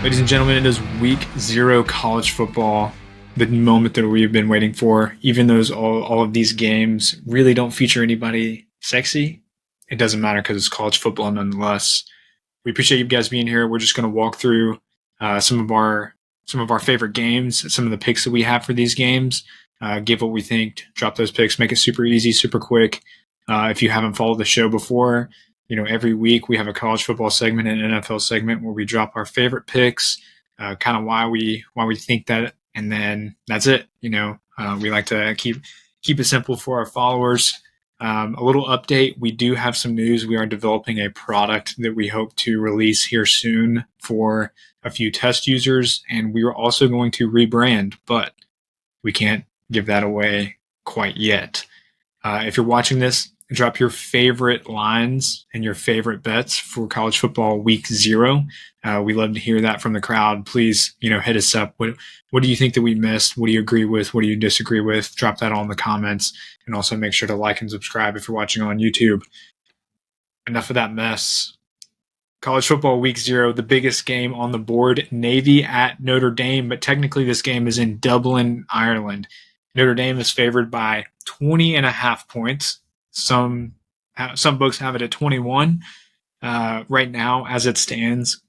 Ladies and gentlemen, it is week 0 college football, the moment that we've been waiting for. Even though all of these games really don't feature anybody sexy, it doesn't matter because it's college football nonetheless. We appreciate you guys being here. We're just going to walk through some of our favorite games, some of the picks that we have for these games, give what we think, drop those picks, make it super easy, super quick. If you haven't followed the show before, every week we have a college football segment and an NFL segment where we drop our favorite picks, kind of why we think that, and then that's it. We like to keep it simple for our followers. A little update: we do have some news. We are developing a product that we hope to release here soon for a few test users, and we are also going to rebrand, but we can't give that away quite yet. If you're watching this, drop your favorite lines and your favorite bets for college football week 0. We love to hear that from the crowd. Please, hit us up. What do you think that we missed? What do you agree with? What do you disagree with? Drop that all in the comments. And also make sure to like and subscribe if you're watching on YouTube. Enough of that mess. College football week 0, the biggest game on the board, Navy at Notre Dame, but technically this game is in Dublin, Ireland. Notre Dame is favored by 20.5 points. Some books have it at 21. Right now, as it stands,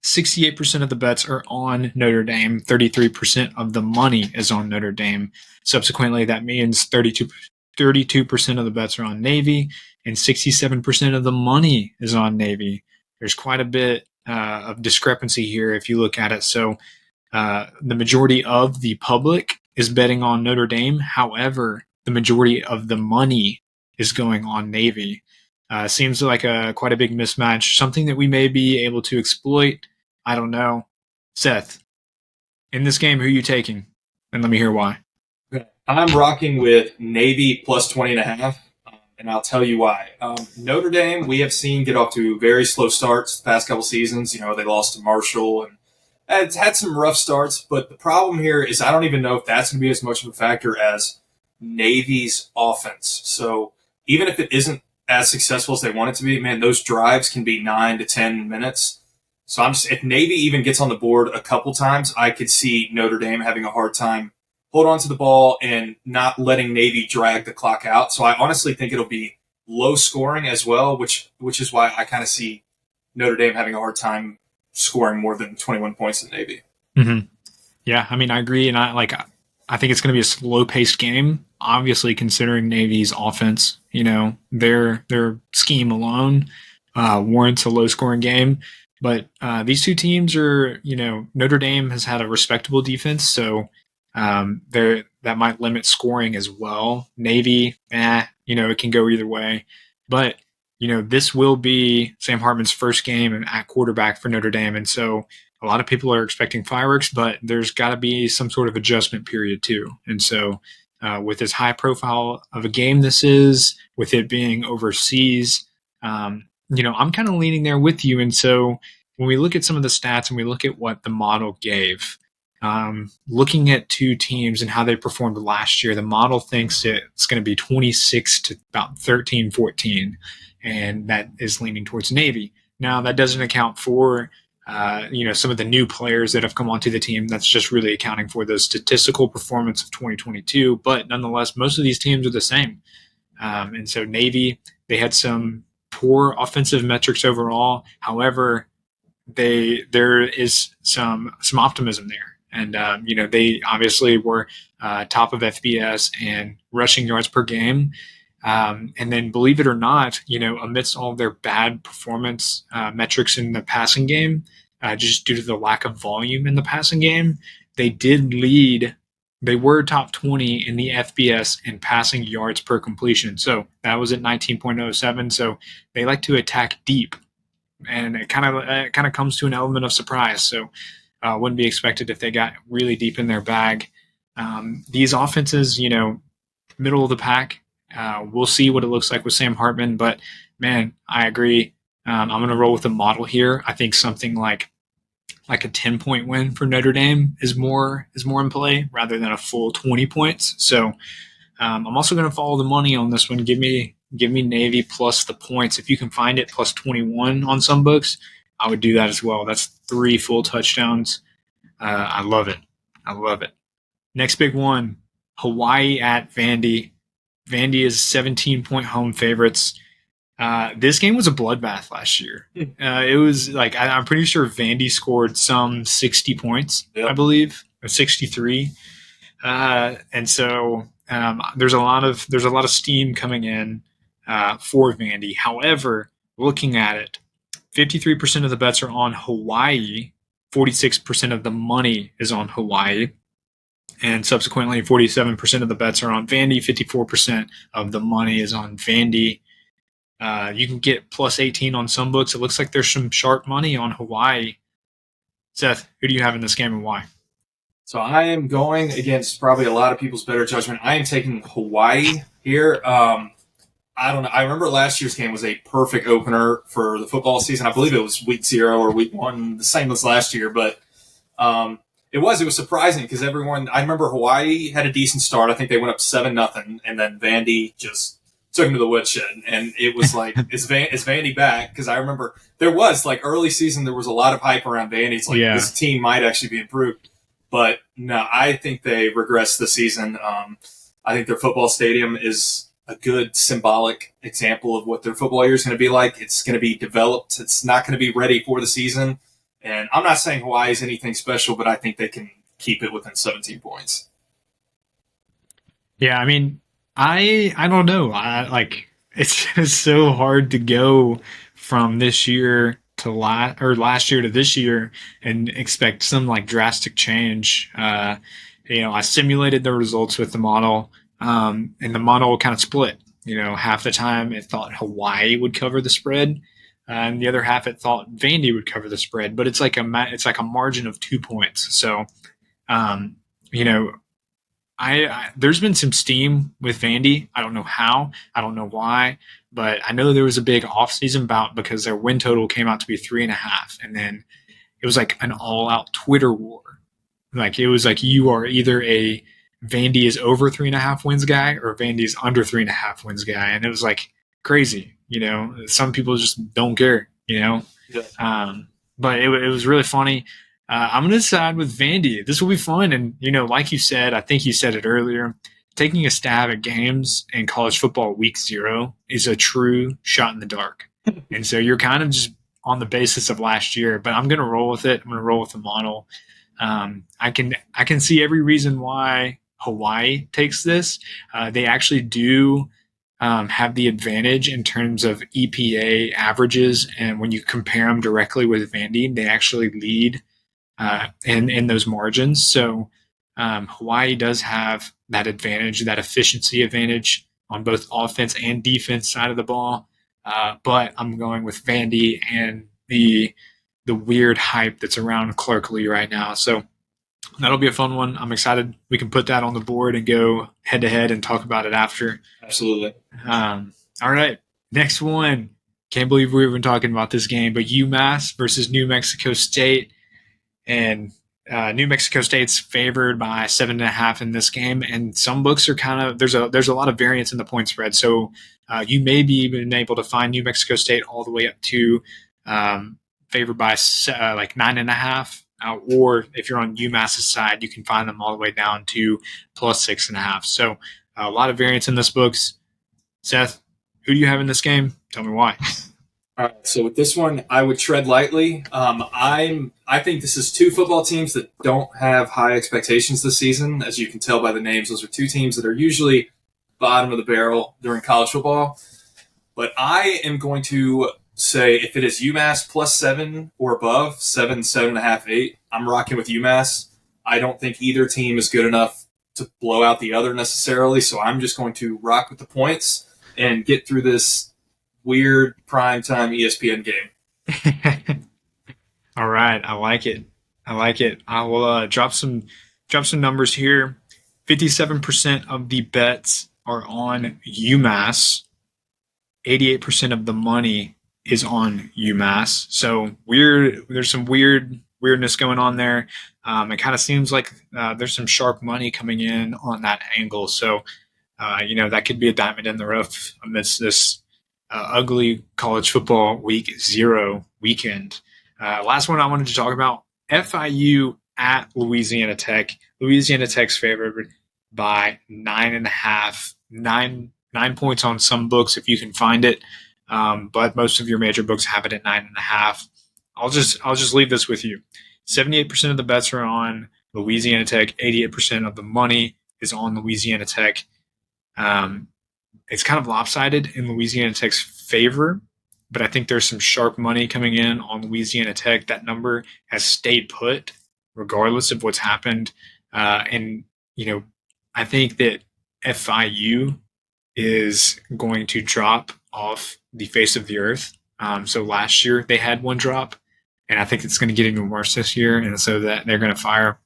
68% of the bets are on Notre Dame. 33% of the money is on Notre Dame. Subsequently, that means 32% of the bets are on Navy, and 67% of the money is on Navy. There's quite a bit of discrepancy here if you look at it. So the majority of the public is betting on Notre Dame. However, the majority of the money is going on Navy. Seems like quite a big mismatch, something that we may be able to exploit. I don't know. Seth, in this game, who are you taking? And let me hear why. I'm rocking with Navy plus 20.5, and I'll tell you why. Notre Dame, we have seen get off to very slow starts the past couple seasons. They lost to Marshall, and it's had some rough starts, but the problem here is I don't even know if that's going to be as much of a factor as Navy's offense. So even if it isn't as successful as they want it to be, man, those drives can be 9 to 10 minutes. So if Navy even gets on the board a couple times, I could see Notre Dame having a hard time hold on to the ball and not letting Navy drag the clock out. So I honestly think it'll be low scoring as well, which is why I kind of see Notre Dame having a hard time scoring more than 21 points in Navy. Mm-hmm. Yeah, I mean, I agree, and I think it's going to be a slow-paced game. Obviously, considering Navy's offense, their scheme alone warrants a low-scoring game. But these two teams are, Notre Dame has had a respectable defense, so that might limit scoring as well. Navy, it can go either way. But this will be Sam Hartman's first game at quarterback for Notre Dame, and so a lot of people are expecting fireworks, but there's got to be some sort of adjustment period too. And so with as high profile of a game this is, with it being overseas, I'm kind of leaning there with you. And so when we look at some of the stats and we look at what the model gave, looking at two teams and how they performed last year, the model thinks it's going to be 26 to about 13, 14, and that is leaning towards Navy. Now, that doesn't account for some of the new players that have come onto the team. That's just really accounting for the statistical performance of 2022. But nonetheless, most of these teams are the same. And so Navy, they had some poor offensive metrics overall. However, there is some optimism there. And, they obviously were top of FBS and rushing yards per game. And then, believe it or not, amidst all of their bad performance metrics in the passing game, just due to the lack of volume in the passing game, they did lead. They were top 20 in the FBS in passing yards per completion. So that was at 19.07. So they like to attack deep, and it kind of comes to an element of surprise. So wouldn't be expected if they got really deep in their bag. These offenses, middle of the pack. We'll see what it looks like with Sam Hartman, but man, I agree. I'm going to roll with the model here. I think something like a 10-point win for Notre Dame is more in play rather than a full 20 points. So I'm also going to follow the money on this one. Give me Navy plus the points. If you can find it plus 21 on some books, I would do that as well. That's 3 full touchdowns. I love it. I love it. Next big one, Hawaii at Vandy. Vandy is 17-point home favorites. This game was a bloodbath last year. It was like I'm pretty sure Vandy scored some 60 points, yep. I believe, or 63, and so there's a lot of steam coming in for Vandy. However, looking at it, 53% of the bets are on Hawaii, 46% of the money is on Hawaii. And subsequently, 47% of the bets are on Vandy, 54% of the money is on Vandy. You can get plus 18 on some books. It looks like there's some sharp money on Hawaii. Seth, who do you have in this game and why? So I am going against probably a lot of people's better judgment. I am taking Hawaii here. I don't know. I remember last year's game was a perfect opener for the football season. I believe it was week 0 or week 1, the same as last year. But it was surprising because I remember Hawaii had a decent start. I think they went up 7-0, and then Vandy just took him to the woodshed. And it was like, is Vandy back? Because I remember there was, like, early season, there was a lot of hype around Vandy. It's like, this team might actually be improved. But no, I think they regressed this season. I think their football stadium is a good symbolic example of what their football year is going to be like. It's going to be developed. It's not going to be ready for the season. And I'm not saying Hawaii is anything special, but I think they can keep it within 17 points. Yeah, I mean, I don't know. It's just so hard to go from this year to last year to this year and expect some like drastic change. I simulated the results with the model, and the model kind of split. Half the time it thought Hawaii would cover the spread, and the other half it thought Vandy would cover the spread. But it's like a margin of 2 points. So, there's been some steam with Vandy. I don't know how. I don't know why. But I know there was a big offseason bout because their win total came out to be 3.5. And then it was like an all-out Twitter war. Like, it was like you are either a Vandy is over 3.5 wins guy or Vandy is under 3.5 wins guy. And it was like crazy. Some people just don't care, Yeah. But it was really funny. I'm going to side with Vandy. This will be fun. And, like you said, I think you said it earlier, taking a stab at games in college football week 0 is a true shot in the dark. And so you're kind of just on the basis of last year, but I'm going to roll with it. I'm going to roll with the model. I can see every reason why Hawaii takes this. They actually do have the advantage in terms of EPA averages. And when you compare them directly with Vandy, they actually lead in those margins. So Hawaii does have that advantage, that efficiency advantage on both offense and defense side of the ball. But I'm going with Vandy and the weird hype that's around Clark Lee right now. So that'll be a fun one. I'm excited we can put that on the board and go head to head and talk about it after. Absolutely. All right. Next one. Can't believe we've been talking about this game, but UMass versus New Mexico State. And New Mexico State's favored by 7.5 in this game, and some books are kind of there's a lot of variance in the point spread. So you may be even able to find New Mexico State all the way up to favored by like 9.5, or if you're on UMass's side, you can find them all the way down to plus 6.5. So a lot of variance in this books. Seth, who do you have in this game? Tell me why. All right, so with this one, I would tread lightly. I think this is 2 football teams that don't have high expectations this season. As you can tell by the names, those are 2 teams that are usually bottom of the barrel during college football. But I am going to say if it is UMass plus 7 or above, 7, 7.5, 8, I'm rocking with UMass. I don't think either team is good enough to blow out the other necessarily, so I'm just going to rock with the points and get through this weird primetime ESPN game. All right, I like it. I will drop some numbers here. 57% of the bets are on UMass. 88% of the money is on UMass. So there's some weirdness going on there. It kind of seems like there's some sharp money coming in on that angle. So that could be a diamond in the rough amidst this ugly college football week 0 weekend. Last one I wanted to talk about, FIU at Louisiana Tech. Louisiana Tech's favored by 9.5, 9 points on some books if you can find it. But most of your major books have it at 9.5. I'll just leave this with you. 78% of the bets are on Louisiana Tech. 88% of the money is on Louisiana Tech. It's kind of lopsided in Louisiana Tech's favor, but I think there's some sharp money coming in on Louisiana Tech. That number has stayed put regardless of what's happened. And, I think that FIU is going to drop off the face of the earth. So last year they had one drop, and I think it's going to get even worse this year. And so that they're going to fire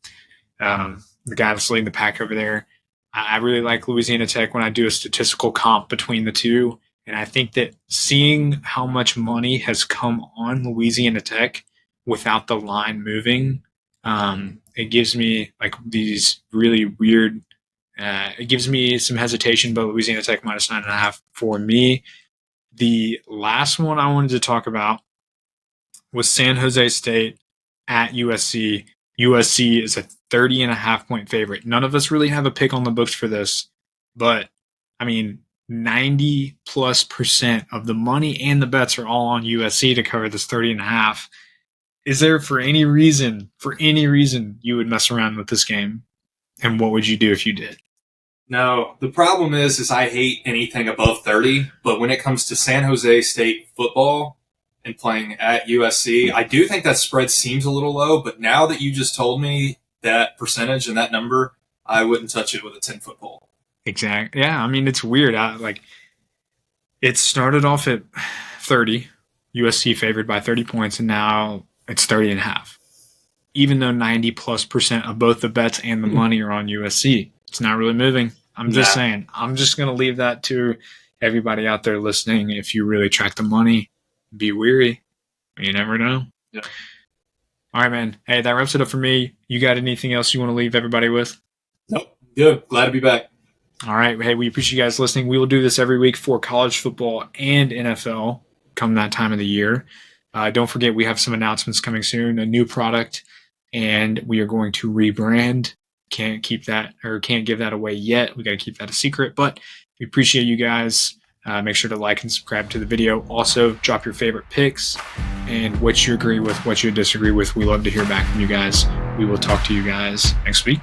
the guy that's leading the pack over there. I really like Louisiana Tech when I do a statistical comp between the two. And I think that seeing how much money has come on Louisiana Tech without the line moving, it gives me like these really weird, it gives me some hesitation, but Louisiana Tech minus 9.5 for me. The last one I wanted to talk about was San Jose State at USC. USC is a 30.5 point favorite. None of us really have a pick on the books for this, but 90+% of the money and the bets are all on USC to cover this 30.5. Is there for any reason you would mess around with this game? And what would you do if you did? No, the problem is I hate anything above 30, but when it comes to San Jose State football and playing at USC, I do think that spread seems a little low, but now that you just told me that percentage and that number, I wouldn't touch it with a 10-foot pole. Exactly. Yeah, it's weird. It started off at 30, USC favored by 30 points, and now it's 30.5. Even though 90+% of both the bets and the money are on USC, it's not really moving. I'm just saying. I'm just going to leave that to everybody out there listening. If you really track the money, be weary. You never know. Yeah. All right, man. Hey, that wraps it up for me. You got anything else you want to leave everybody with? Nope. Good. Glad to be back. All right. Hey, we appreciate you guys listening. We will do this every week for college football and NFL come that time of the year. Don't forget, we have some announcements coming soon, a new product, and we are going to rebrand. Can't give that away yet. We got to keep that a secret, but we appreciate you guys. Make sure to like and subscribe to the video. Also, drop your favorite picks and what you agree with, what you disagree with. We love to hear back from you guys. We will talk to you guys next week.